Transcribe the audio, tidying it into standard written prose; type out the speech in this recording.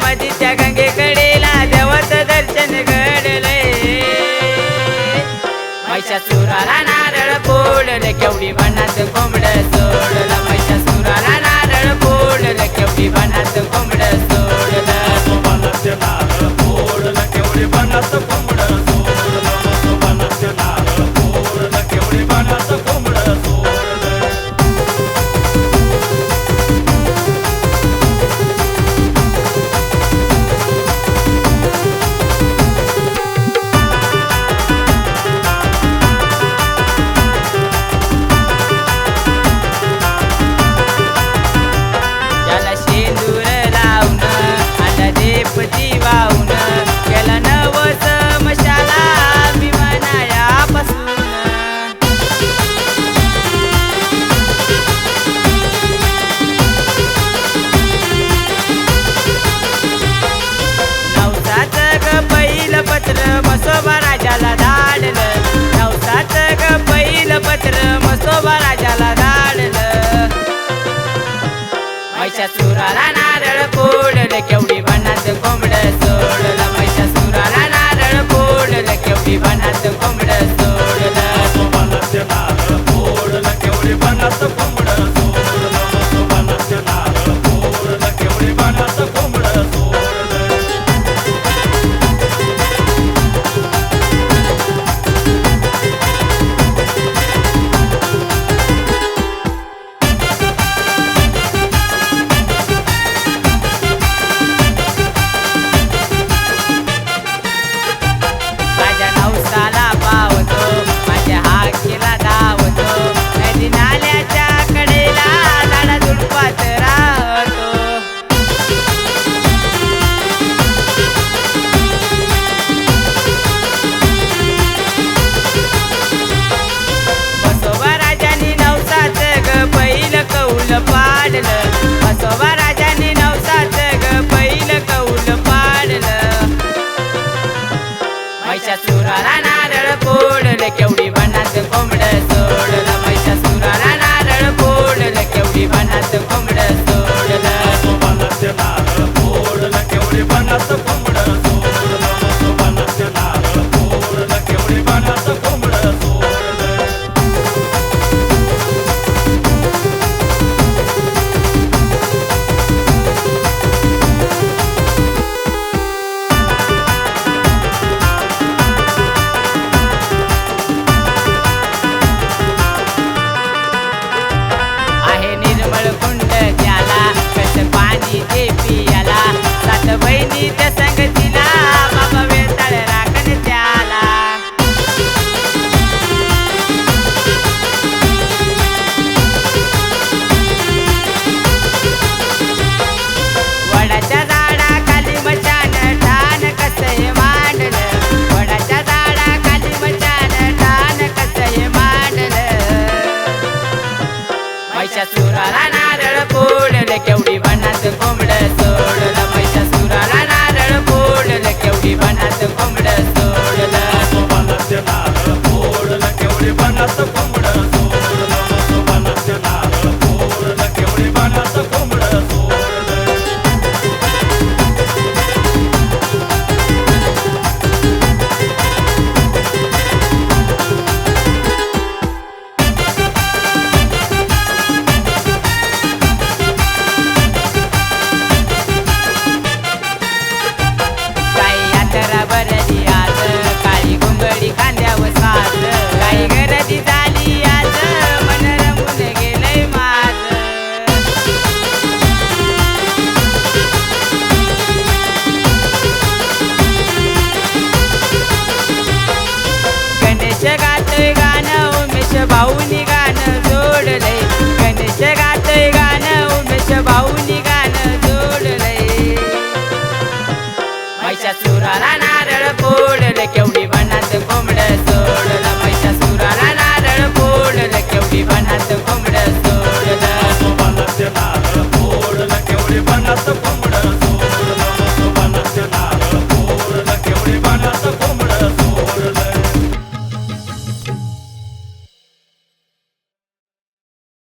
नदीच्या गंगेकडेला देवाचं दर्शन घडलंय महिषासुराला नारळ फोडलं केवढी बनात कोंबड सोडलं महिषासुराला नारळ फोडलं केवढी बनात कोंबड सोडलं नारळ फोडलं केवढी बनात कोंबड सोडलं नारळ फोडलं केवढी बनात कोंबड सोडलं मसोबा राजाला धाडलं नवसाच ग पहिलं पत्र मसोबा राजाला धाडलं महिषासुराला नारळ फोडलं केवढी बनात कोंबड सोडलं महिषासुराला नारळ फोडलं केवढी बनात कोंबड सोडलं नारळ फोडलं केवढी बनात कोंबड सोडलं नारळ फोडलं केवढी बनात कोंबड सोडलं मसोबा राजाने नवसाच ग पहिलं कौल पाडलं महिषासुराला नारळ फोडलं केवढी बनात कोंबड सोडलं महिषासुराला नारळ फोडलं केवढी बनात कोंबड सोडलं नारळ फोडलं केवढी बनात कोंबड सोडलं नारळ फोडलं केवढी बनात कोंबड सोडलं बहिणी त्या संगतीला बाबा वेताळ राखण त्याला वडाच्या झाडाखाली मचान ठाण कसं मांडलं वडाच्या झाडाखाली मचान ठाण कसं मांडलं महिषासुराला नारळ फोडलं केवढी बनात कोंबड सोडलं महिषासुराला नारळ फोडलं केवढी बनात कोंबड सोडलं नारळ फोडलं केवढी बनात कोंबड सोडलं नारळ फोडलं केवढी बनात कोंबड सोडलं भाऊनी